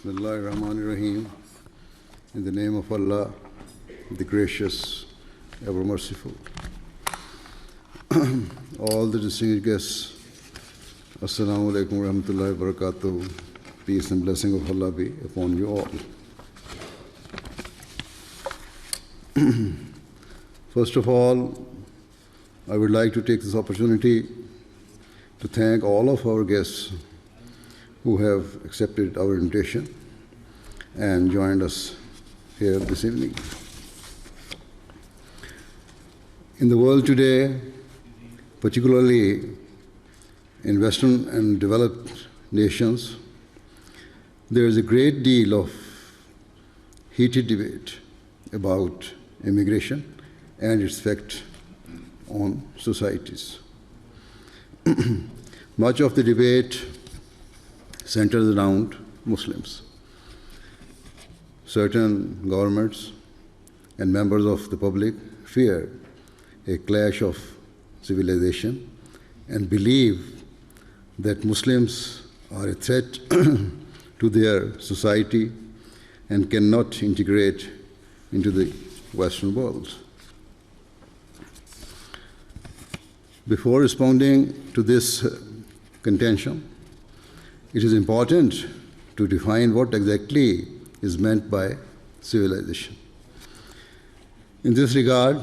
Bismillahir Rahmanir Rahim. In the name of Allah, the gracious, ever merciful. All the distinguished guests, Assalamu alaikum wa rahmatullahi wa barakatuh. Peace and blessing of Allah be upon you all. First of all, I would like to take this opportunity to thank all of our guests who have accepted our invitation and joined us here this evening. In the world today, particularly in Western and developed nations, there is a great deal of heated debate about immigration and its effect on societies. Much of the debate centers around Muslims. Certain governments and members of the public fear a clash of civilization and believe that Muslims are a threat to their society and cannot integrate into the Western world. Before responding to this contention, it is important to define what exactly is meant by civilization. In this regard,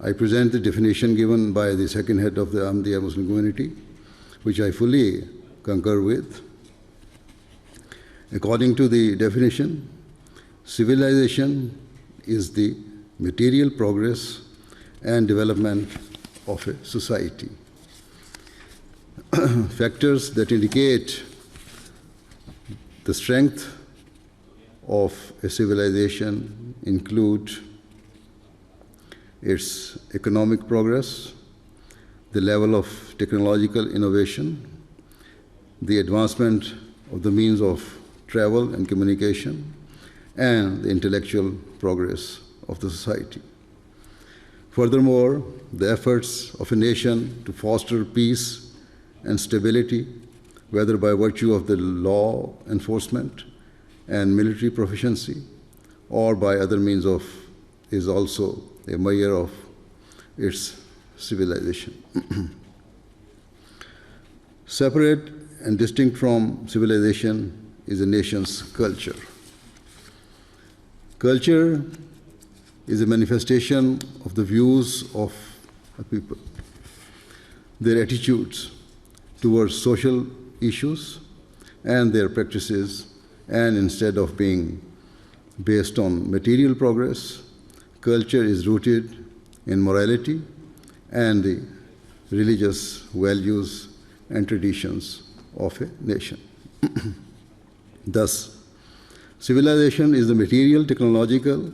I present the definition given by the second head of the Ahmadiyya Muslim community, which I fully concur with. According to the definition, civilization is the material progress and development of a society. Factors that indicate the strength of a civilization include its economic progress, the level of technological innovation, the advancement of the means of travel and communication, and the intellectual progress of the society. Furthermore, the efforts of a nation to foster peace and stability, whether by virtue of the law enforcement and military proficiency or by other means of, is also a measure of its civilization. Separate and distinct from civilization is a nation's culture. Culture is a manifestation of the views of a people, their attitudes towards social issues and their practices, and instead of being based on material progress, culture is rooted in morality and the religious values and traditions of a nation. Thus, civilization is the material, technological,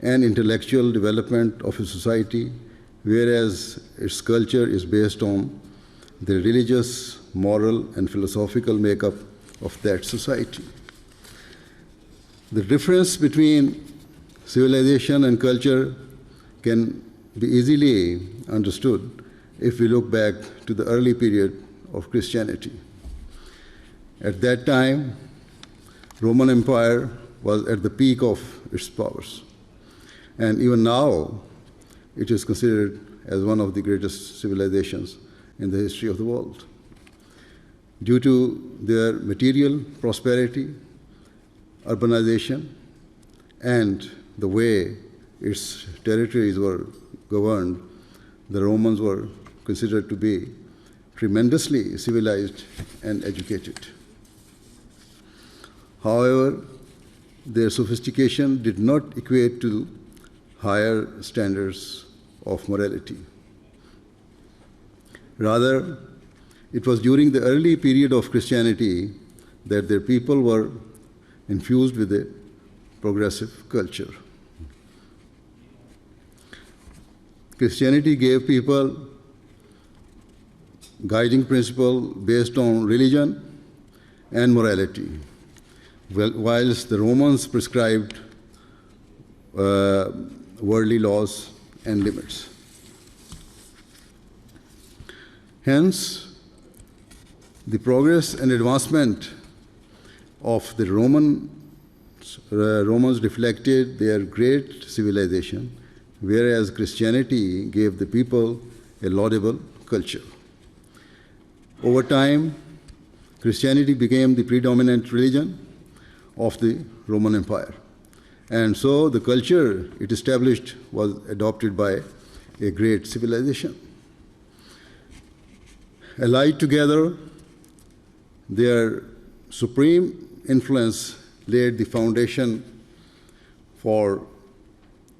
and intellectual development of a society, whereas its culture is based on the religious, moral, and philosophical makeup of that society. The difference between civilization and culture can be easily understood if we look back to the early period of Christianity. At that time, Roman Empire was at the peak of its powers, and even now it is considered as one of the greatest civilizations in the history of the world. Due to their material prosperity, urbanization, and the way its territories were governed, the Romans were considered to be tremendously civilized and educated. However, their sophistication did not equate to higher standards of morality. Rather, it was during the early period of Christianity that their people were infused with a progressive culture. Christianity gave people guiding principle based on religion and morality, whilst the Romans prescribed worldly laws and limits. Hence, the progress and advancement of the Romans reflected their great civilization, whereas Christianity gave the people a laudable culture. Over time, Christianity became the predominant religion of the Roman Empire. And so the culture it established was adopted by a great civilization. Allied together, their supreme influence laid the foundation for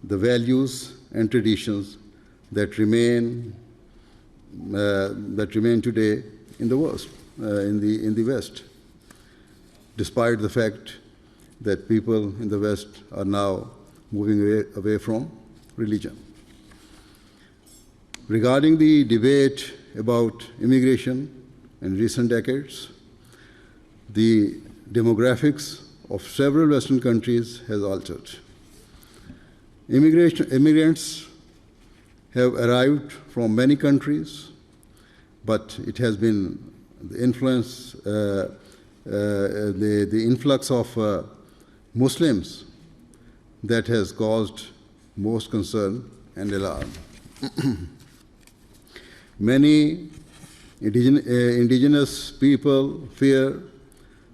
the values and traditions that remain today in the West, in the West, despite the fact that people in the West are now moving away from religion. Regarding the debate about immigration in recent decades, the demographics of several Western countries has altered. Immigrants have arrived from many countries, but it has been the influence, the influx of Muslims that has caused most concern and alarm. Many indigenous people fear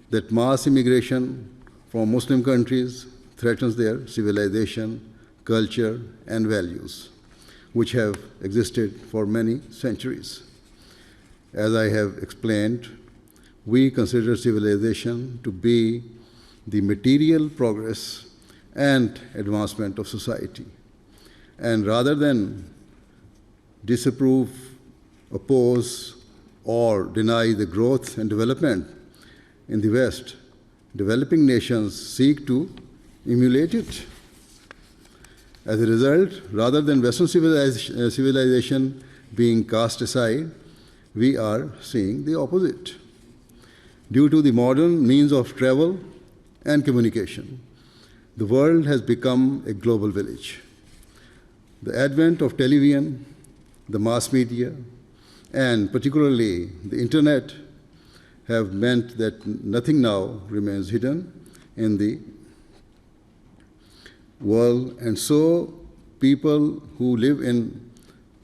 that mass immigration from Muslim countries threatens their civilization, culture, and values, which have existed for many centuries. As I have explained, we consider civilization to be the material progress and advancement of society. And rather than disapprove, oppose, or deny the growth and development in the West, developing nations seek to emulate it. As a result, rather than Western civilization being cast aside, we are seeing the opposite. Due to the modern means of travel and communication, the world has become a global village. The advent of television, the mass media, and particularly the internet have meant that nothing now remains hidden in the world, and so people who live in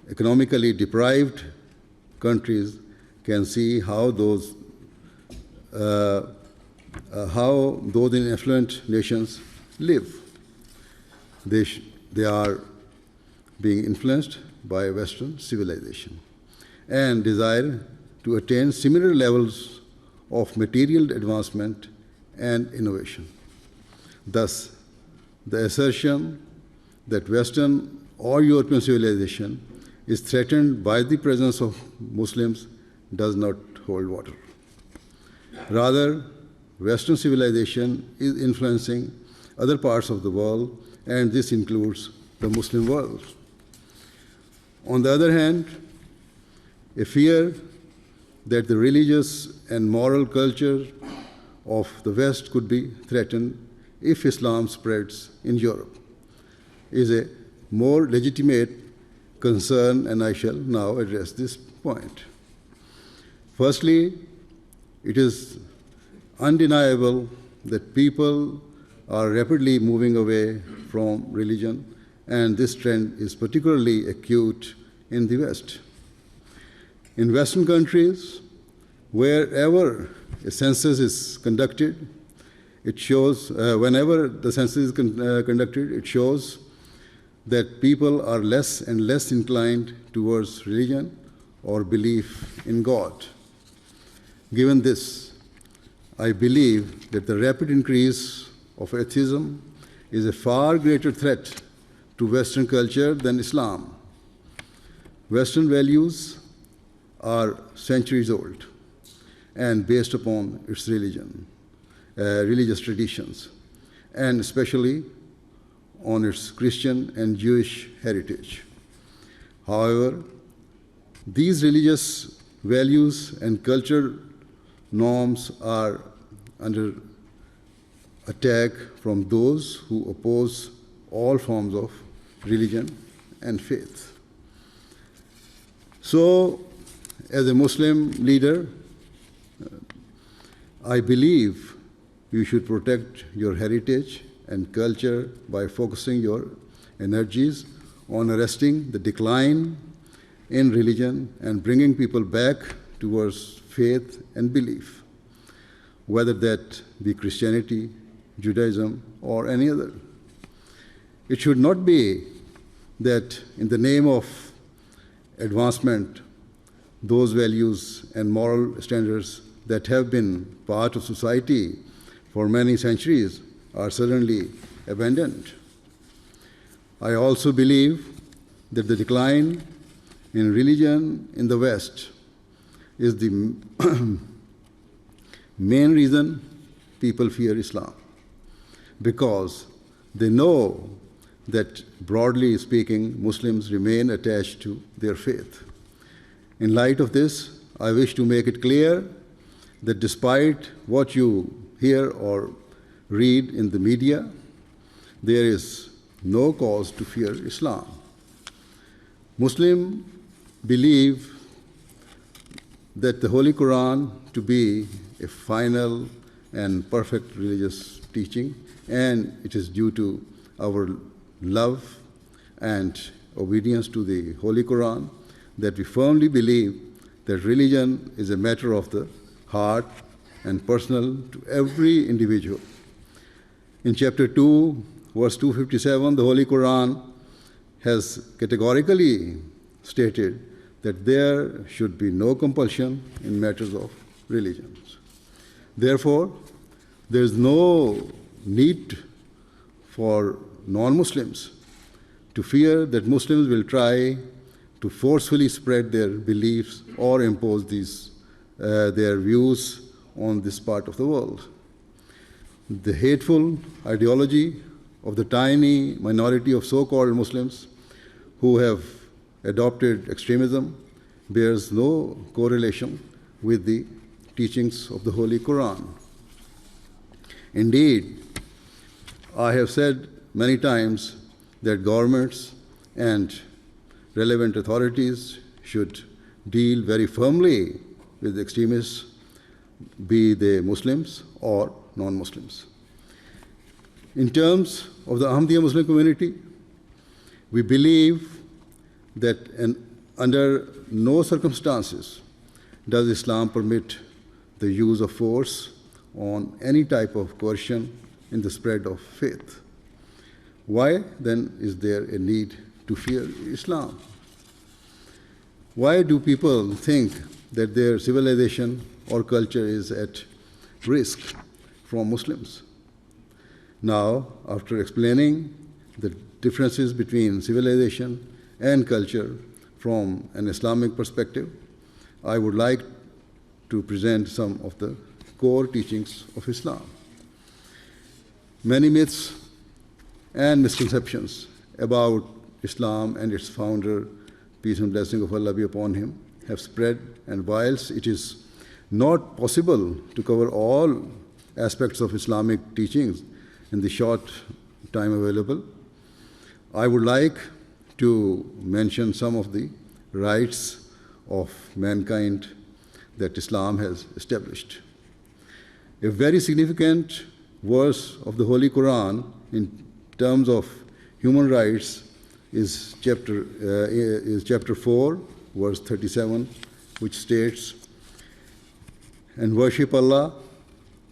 economically deprived countries can see how those in affluent nations live. They are being influenced by Western civilization and desire to attain similar levels of material advancement and innovation. Thus, the assertion that Western or European civilization is threatened by the presence of Muslims does not hold water. Rather, Western civilization is influencing other parts of the world, and this includes the Muslim world. On the other hand, a fear that the religious and moral culture of the West could be threatened if Islam spreads in Europe is a more legitimate concern, and I shall now address this point. Firstly, it is undeniable that people are rapidly moving away from religion, and this trend is particularly acute in the West. In Western countries, wherever a census is conducted, it shows, whenever the census is conducted, it shows that people are less and less inclined towards religion or belief in God. Given this, I believe that the rapid increase of atheism is a far greater threat to Western culture than Islam. Western values are centuries old and based upon its religious traditions, and especially on its Christian and Jewish heritage. However, these religious values and cultural norms are under attack from those who oppose all forms of religion and faith. So, as a Muslim leader, I believe you should protect your heritage and culture by focusing your energies on arresting the decline in religion and bringing people back towards faith and belief, whether that be Christianity, Judaism, or any other. It should not be that in the name of advancement, those values and moral standards that have been part of society for many centuries are suddenly abandoned. I also believe that the decline in religion in the West is the main reason people fear Islam, because they know that, broadly speaking, Muslims remain attached to their faith. In light of this, I wish to make it clear that despite what you hear or read in the media, there is no cause to fear Islam. Muslims believe that the Holy Quran to be a final and perfect religious teaching, and it is due to our love and obedience to the Holy Quran that we firmly believe that religion is a matter of the heart and personal to every individual. In chapter 2, verse 257, the Holy Quran has categorically stated that there should be no compulsion in matters of religions. Therefore, there is no need for non-Muslims to fear that Muslims will try to forcefully spread their beliefs or impose their views on this part of the world. The hateful ideology of the tiny minority of so-called Muslims who have adopted extremism bears no correlation with the teachings of the Holy Quran. Indeed, I have said many times that governments and relevant authorities should deal very firmly with extremists, be they Muslims or non-Muslims. In terms of the Ahmadiyya Muslim community, we believe that under no circumstances does Islam permit the use of force on any type of coercion in the spread of faith. Why then is there a need to fear Islam? Why do people think that their civilization or culture is at risk from Muslims? Now, after explaining the differences between civilization and culture from an Islamic perspective, I would like to present some of the core teachings of Islam. Many myths and misconceptions about Islam and its founder, peace and blessing of Allah be upon him, have spread, and whilst it is not possible to cover all aspects of Islamic teachings in the short time available, I would like to mention some of the rights of mankind that Islam has established. A very significant verse of the Holy Quran in terms of human rights is chapter 4, verse 37, which states, "And worship Allah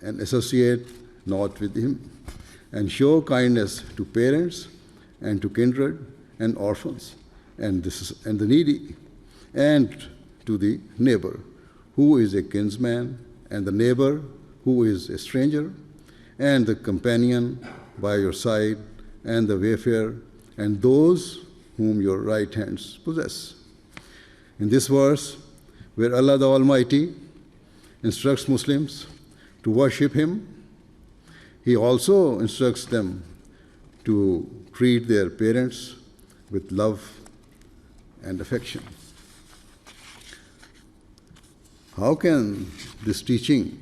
and associate not with Him, and show kindness to parents and to kindred and orphans and the needy, and to the neighbor who is a kinsman, and the neighbor who is a stranger, and the companion by your side, and the wayfarer, and those whom your right hands possess." In this verse, where Allah the Almighty instructs Muslims to worship Him, He also instructs them to treat their parents with love and affection. How can this teaching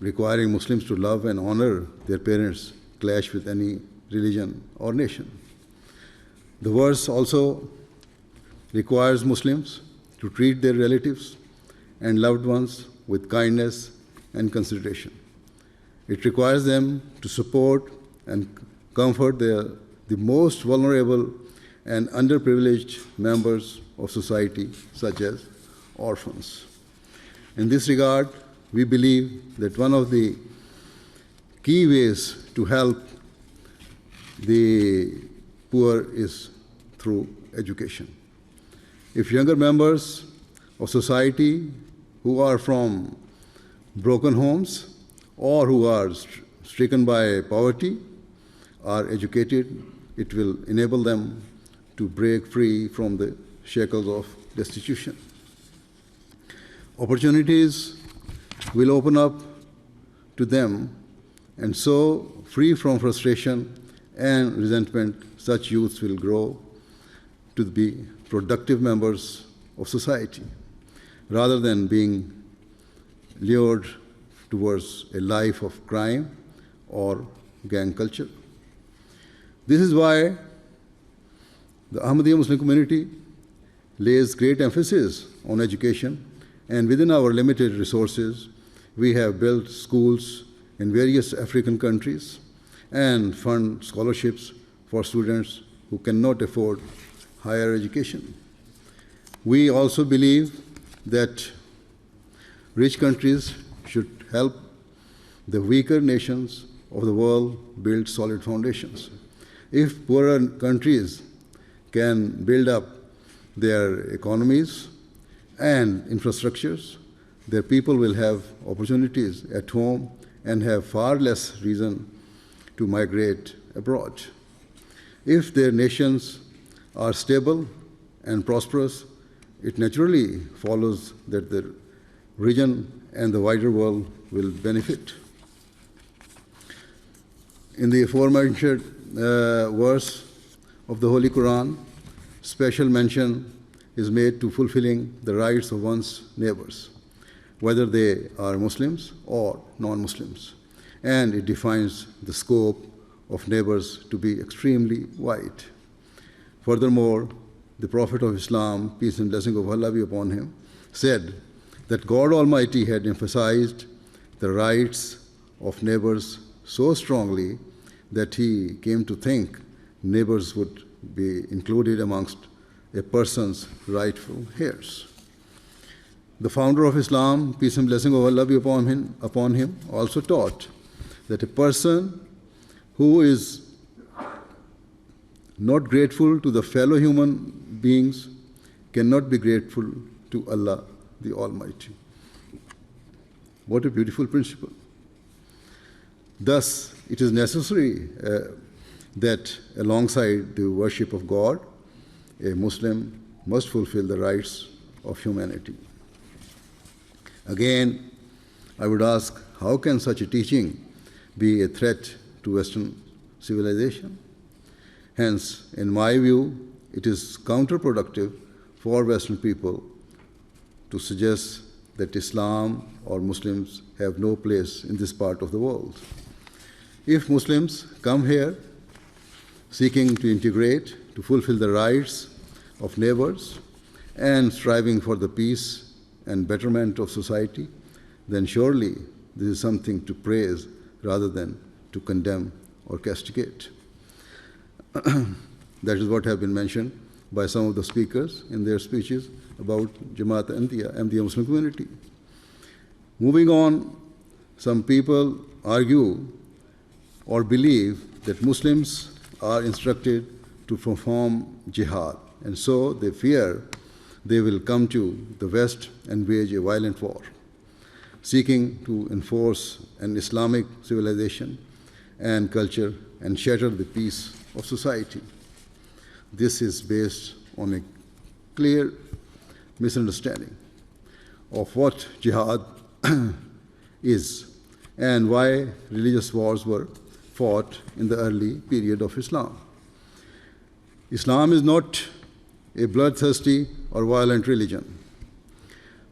requiring Muslims to love and honor their parents clash with any religion or nation? The verse also requires Muslims to treat their relatives and loved ones with kindness and consideration. It requires them to support and comfort the most vulnerable and underprivileged members of society, such as orphans. In this regard, we believe that one of the key ways to help the poor is through education. If younger members of society who are from broken homes or who are stricken by poverty are educated, it will enable them to break free from the shackles of destitution. Opportunities will open up to them, and so, free from frustration and resentment, such youths will grow to be productive members of society, rather than being lured towards a life of crime or gang culture. This is why the Ahmadiyya Muslim community lays great emphasis on education, and within our limited resources, we have built schools in various African countries and fund scholarships for students who cannot afford higher education. We also believe that rich countries should help the weaker nations of the world build solid foundations. If poorer countries can build up their economies and infrastructures, their people will have opportunities at home and have far less reason to migrate abroad. If their nations are stable and prosperous, it naturally follows that the region and the wider world will benefit. In the aforementioned verse of the Holy Quran, special mention is made to fulfilling the rights of one's neighbors, whether they are Muslims or non-Muslims, and it defines the scope of neighbors to be extremely wide. Furthermore, the Prophet of Islam, peace and blessing of Allah be upon him, said that God Almighty had emphasized the rights of neighbors so strongly that he came to think neighbors would be included amongst a person's rightful heirs. The founder of Islam, peace and blessing of Allah be upon him, also taught that a person who is not grateful to the fellow human beings cannot be grateful to Allah the Almighty. What a beautiful principle. Thus, it is necessary that alongside the worship of God, a Muslim must fulfill the rights of humanity. Again, I would ask, how can such a teaching be a threat to Western civilization? Hence, in my view, it is counterproductive for Western people to suggest that Islam or Muslims have no place in this part of the world. If Muslims come here seeking to integrate, to fulfill the rights of neighbors, and striving for the peace and betterment of society, then surely this is something to praise rather than to condemn or castigate. That is what have been mentioned by some of the speakers in their speeches about Jamaat Ahmadiyya Muslim community. Moving on, some people argue or believe that Muslims are instructed to perform jihad, and so they fear they will come to the West and wage a violent war, seeking to enforce an Islamic civilization and culture and shatter the peace of society. This is based on a clear misunderstanding of what jihad is and why religious wars were fought in the early period of Islam. Islam is not a bloodthirsty or violent religion.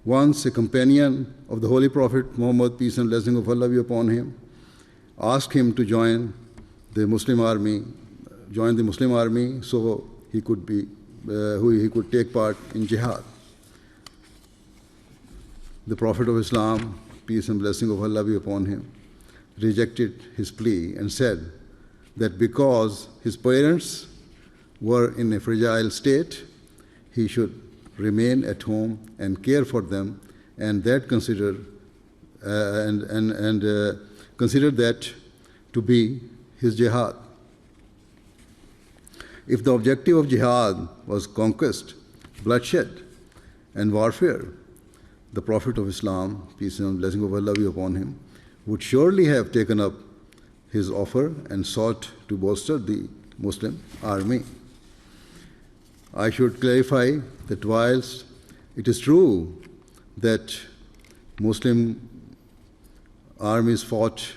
Once a companion of the Holy Prophet Muhammad, peace and blessing of Allah be upon him, asked him to join the Muslim army so he could take part in jihad. The Prophet of Islam, peace and blessing of Allah be upon him, rejected his plea and said that because his parents were in a fragile state, he should remain at home and care for them, and that consider that to be his jihad. If the objective of jihad was conquest, bloodshed, and warfare, the Prophet of Islam, peace and blessing of Allah be upon him, would surely have taken up his offer and sought to bolster the Muslim army. I should clarify that whilst it is true that Muslim armies fought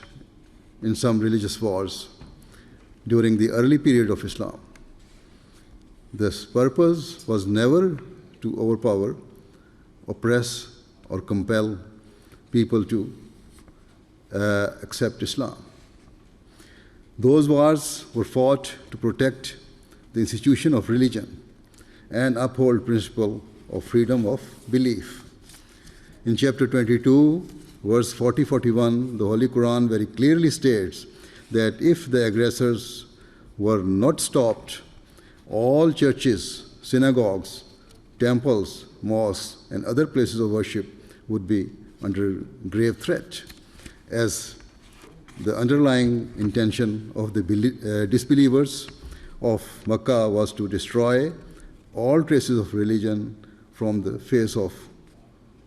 in some religious wars during the early period of Islam, this purpose was never to overpower, oppress, or compel people to accept Islam. Those wars were fought to protect the institution of religion and uphold principle of freedom of belief. In chapter 22, verse 40-41, the Holy Quran very clearly states that if the aggressors were not stopped, all churches, synagogues, temples, mosques, and other places of worship would be under grave threat, as the underlying intention of the disbelievers of Makkah was to destroy all traces of religion from the face of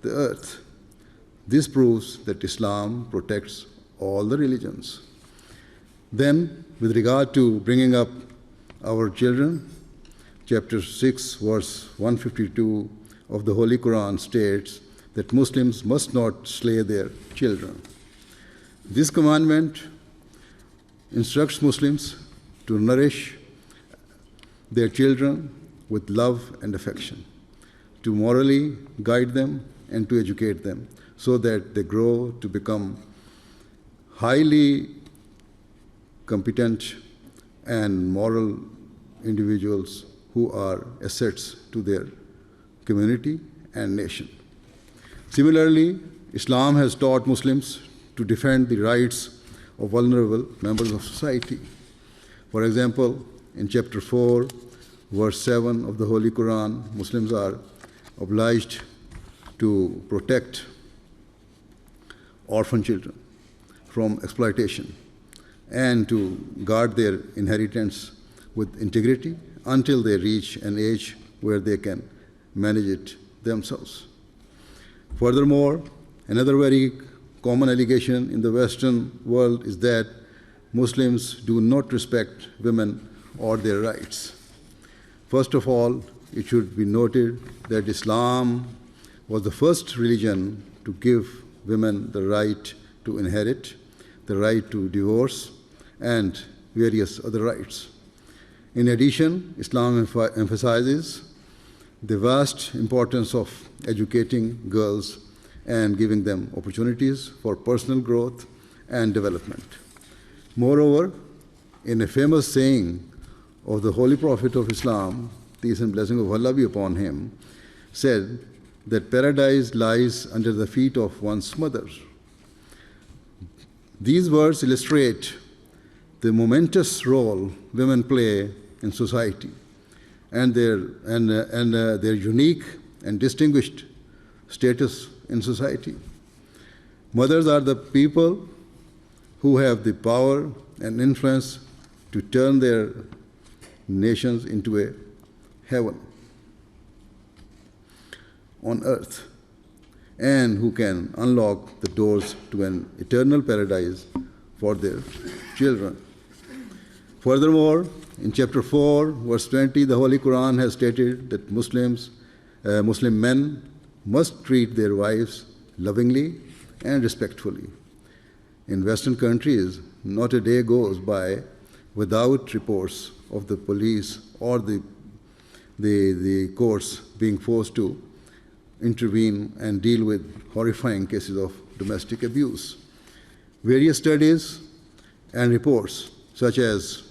the earth. This proves that Islam protects all the religions. Then, with regard to bringing up our children, chapter 6, verse 152 of the Holy Quran states that Muslims must not slay their children. This commandment instructs Muslims to nourish their children with love and affection, to morally guide them and to educate them so that they grow to become highly competent and moral individuals who are assets to their community and nation. Similarly, Islam has taught Muslims to defend the rights of vulnerable members of society. For example, in chapter 4, verse 7 of the Holy Quran, Muslims are obliged to protect orphan children from exploitation and to guard their inheritance with integrity until they reach an age where they can manage it themselves. Furthermore, another very common allegation in the Western world is that Muslims do not respect women or their rights. First of all, it should be noted that Islam was the first religion to give women the right to inherit, the right to divorce, and various other rights. In addition, Islam emphasizes the vast importance of educating girls and giving them opportunities for personal growth and development. Moreover, in a famous saying of the Holy Prophet of Islam, peace and blessing of Allah be upon him, said that paradise lies under the feet of one's mother. These words illustrate the momentous role women play in society and their unique and distinguished status in society. Mothers are the people who have the power and influence to turn their nations into a heaven on earth, and who can unlock the doors to an eternal paradise for their children. Furthermore, in chapter 4, verse 20, the Holy Quran has stated that Muslim men must treat their wives lovingly and respectfully. In Western countries, not a day goes by without reports of the police or the courts being forced to intervene and deal with horrifying cases of domestic abuse. Various studies and reports, such as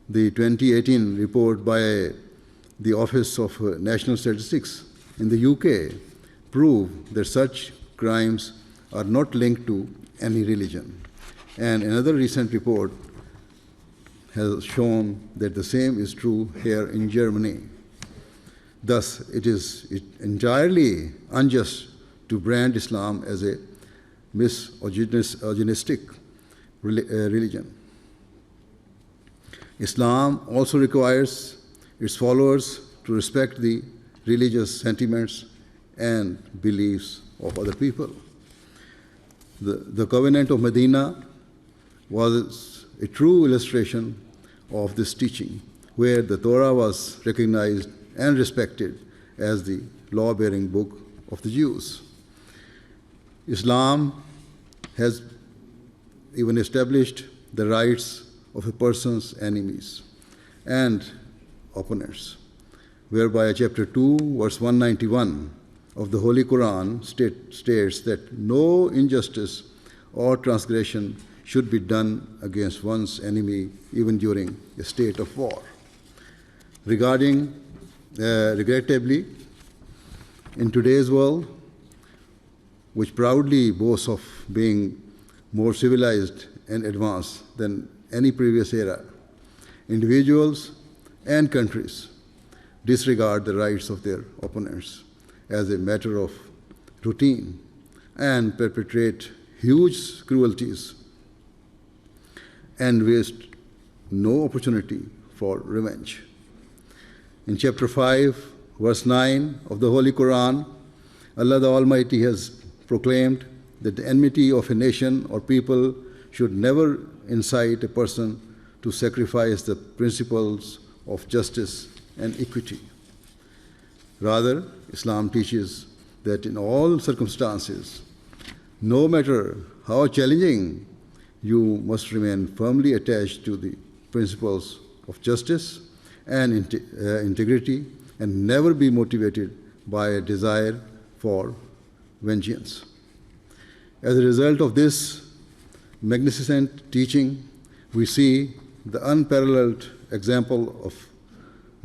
the 2018 report by the Office of National Statistics in the UK, prove that such crimes are not linked to any religion. And another recent report has shown that the same is true here in Germany. Thus, it is entirely unjust to brand Islam as a misogynistic religion. Islam also requires its followers to respect the religious sentiments and beliefs of other people. The Covenant of Medina was a true illustration of this teaching, where the Torah was recognized and respected as the law-bearing book of the Jews. Islam has even established the rights of a person's enemies and opponents, whereby chapter 2, verse 191 of the Holy Quran states that no injustice or transgression should be done against one's enemy even during a state of war. Regrettably, in today's world, which proudly boasts of being more civilized and advanced than any previous era, individuals and countries disregard the rights of their opponents as a matter of routine and perpetrate huge cruelties and waste no opportunity for revenge. In chapter 5, verse 9 of the Holy Quran, Allah the Almighty has proclaimed that the enmity of a nation or people should never incite a person to sacrifice the principles of justice and equity. Rather, Islam teaches that in all circumstances, no matter how challenging, you must remain firmly attached to the principles of justice and integrity and never be motivated by a desire for vengeance. As a result of this magnificent teaching, we see the unparalleled example of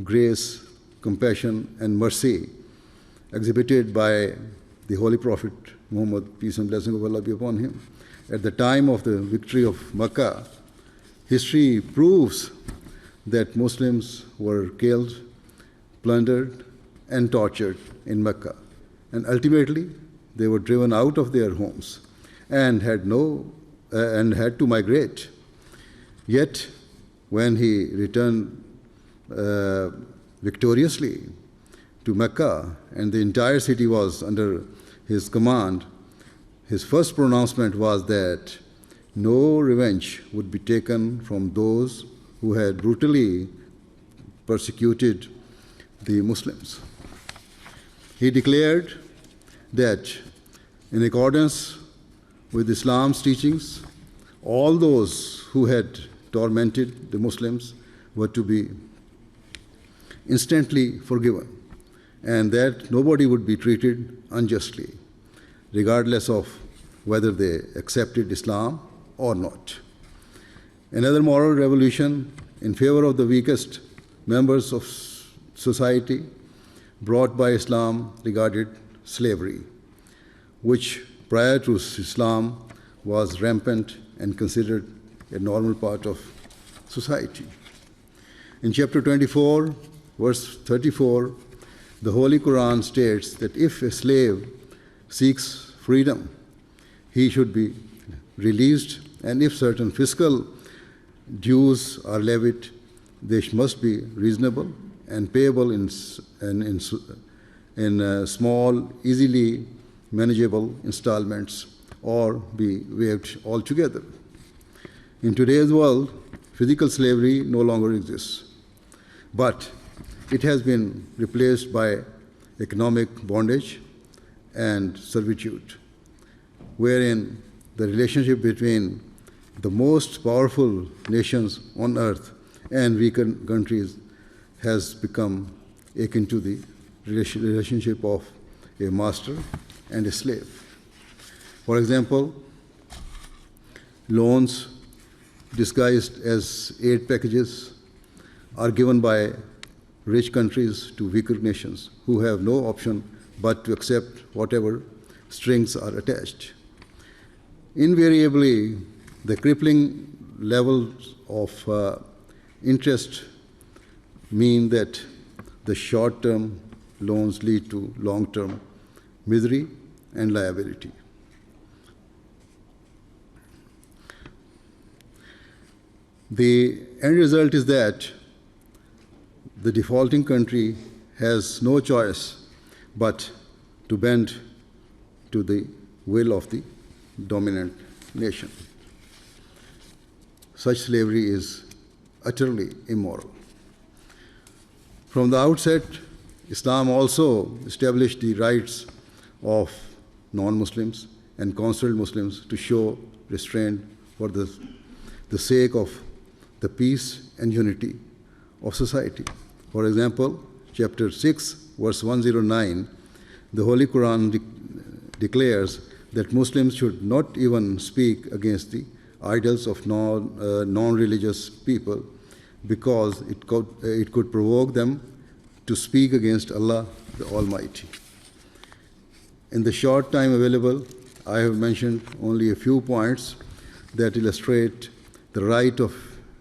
grace, compassion, and mercy exhibited by the Holy Prophet Muhammad, peace and blessing of Allah be upon him. At the time of the victory of Makkah, history proves that Muslims were killed, plundered, and tortured in Mecca. And ultimately, they were driven out of their homes and had to migrate. Yet, when he returned victoriously to Mecca and the entire city was under his command, his first pronouncement was that no revenge would be taken from those who had brutally persecuted the Muslims. He declared that in accordance with Islam's teachings, all those who had tormented the Muslims were to be instantly forgiven, and that nobody would be treated unjustly, regardless of whether they accepted Islam or not. Another moral revolution in favor of the weakest members of society brought by Islam regarded slavery, which prior to Islam was rampant and considered a normal part of society. In chapter 24, verse 34, the Holy Quran states that if a slave seeks freedom, he should be released, and if certain fiscal dues are levied, they must be reasonable and payable in small, easily manageable installments, or be waived altogether. In today's world, physical slavery no longer exists, but it has been replaced by economic bondage and servitude, wherein the relationship between the most powerful nations on earth and weaker countries has become akin to the relationship of a master and a slave. For example, loans disguised as aid packages are given by rich countries to weaker nations who have no option but to accept whatever strings are attached. Invariably, The crippling levels of interest mean that the short-term loans lead to long-term misery and liability. The end result is that the defaulting country has no choice but to bend to the will of the dominant nation. Such slavery is utterly immoral. From the outset, Islam also established the rights of non-Muslims and conscript Muslims to show restraint for the sake of the peace and unity of society. For example, chapter 6, verse 109, the Holy Quran declares that Muslims should not even speak against the idols of non-religious people because it could provoke them to speak against Allah the Almighty. In the short time available, I have mentioned only a few points that illustrate the right of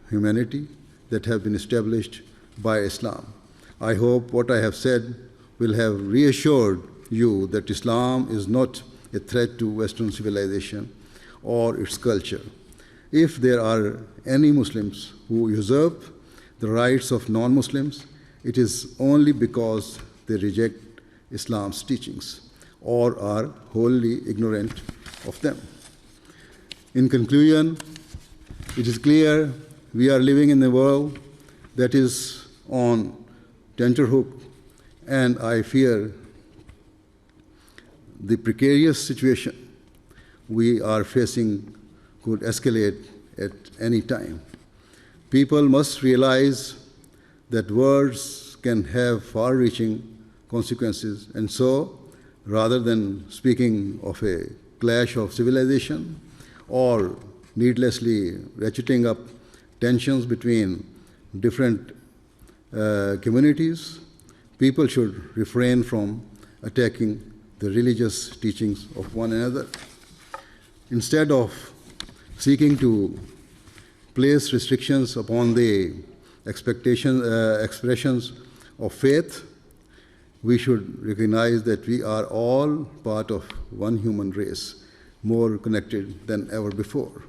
humanity that have been established by Islam. I hope what I have said will have reassured you that Islam is not a threat to Western civilization or its culture. If there are any Muslims who usurp the rights of non-Muslims, it is only because they reject Islam's teachings or are wholly ignorant of them. In conclusion, it is clear we are living in a world that is on tenterhook, and I fear the precarious situation we are facing could escalate at any time. People must realize that words can have far-reaching consequences, and so, rather than speaking of a clash of civilization or needlessly ratcheting up tensions between different communities, people should refrain from attacking the religious teachings of one another. Instead of seeking to place restrictions upon the expressions of faith, we should recognize that we are all part of one human race, more connected than ever before.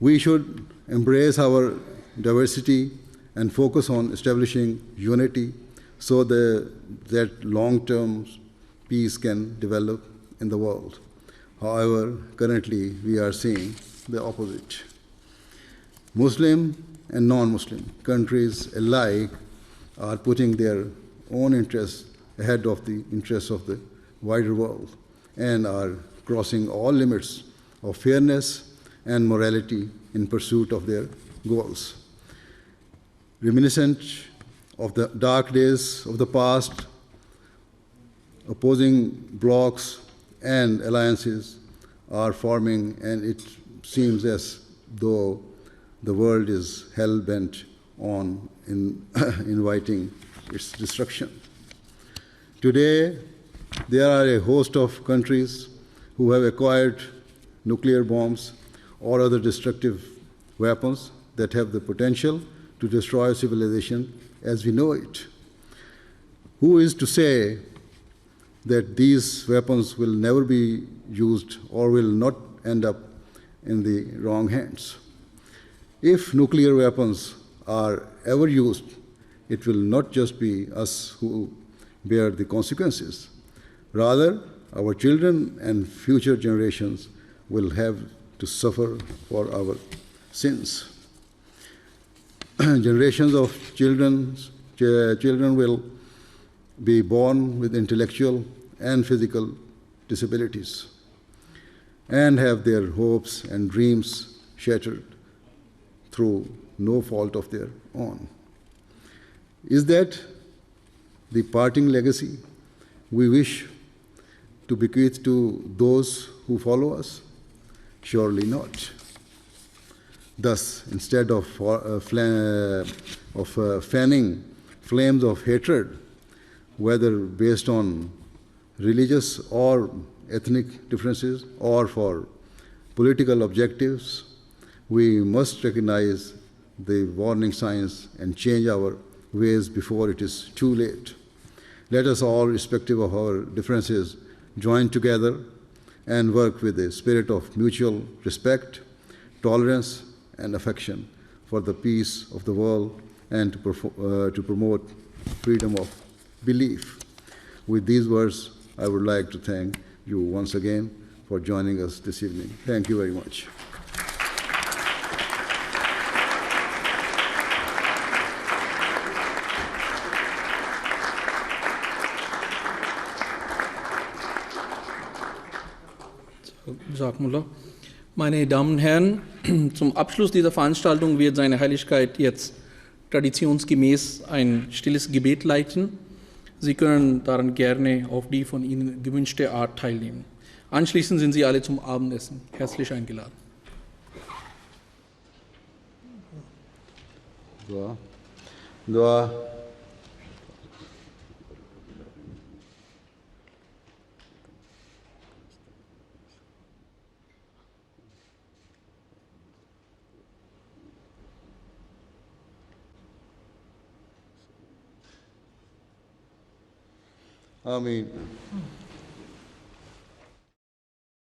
We should embrace our diversity and focus on establishing unity so that long-term peace can develop in the world. However, currently we are seeing the opposite. Muslim and non-Muslim countries alike are putting their own interests ahead of the interests of the wider world and are crossing all limits of fairness and morality in pursuit of their goals. Reminiscent of the dark days of the past, opposing blocs and alliances are forming, and it seems as though the world is hell-bent on inviting its destruction. Today, there are a host of countries who have acquired nuclear bombs or other destructive weapons that have the potential to destroy civilization as we know it. Who is to say that these weapons will never be used or will not end up in the wrong hands? If nuclear weapons are ever used, it will not just be us who bear the consequences. Rather, our children and future generations will have to suffer for our sins. Generations of children will be born with intellectual and physical disabilities and have their hopes and dreams shattered through no fault of their own. Is that the parting legacy we wish to bequeath to those who follow us? Surely not. Thus, instead of fanning flames of hatred, whether based on religious or ethnic differences or for political objectives, We must recognize the warning signs and change our ways before it is too late. Let us all, irrespective of our differences, join together and work with a spirit of mutual respect, tolerance, and affection for the peace of the world and to promote freedom of belief. With these words, I would like to thank you once again for joining us this evening. Thank you very much. Meine Damen und Herren, zum Abschluss dieser Veranstaltung wird seine Heiligkeit jetzt traditionsgemäß ein stilles Gebet leiten. Sie können daran gerne auf die von Ihnen gewünschte Art teilnehmen. Anschließend sind Sie alle zum Abendessen herzlich eingeladen. Dua. Ameen.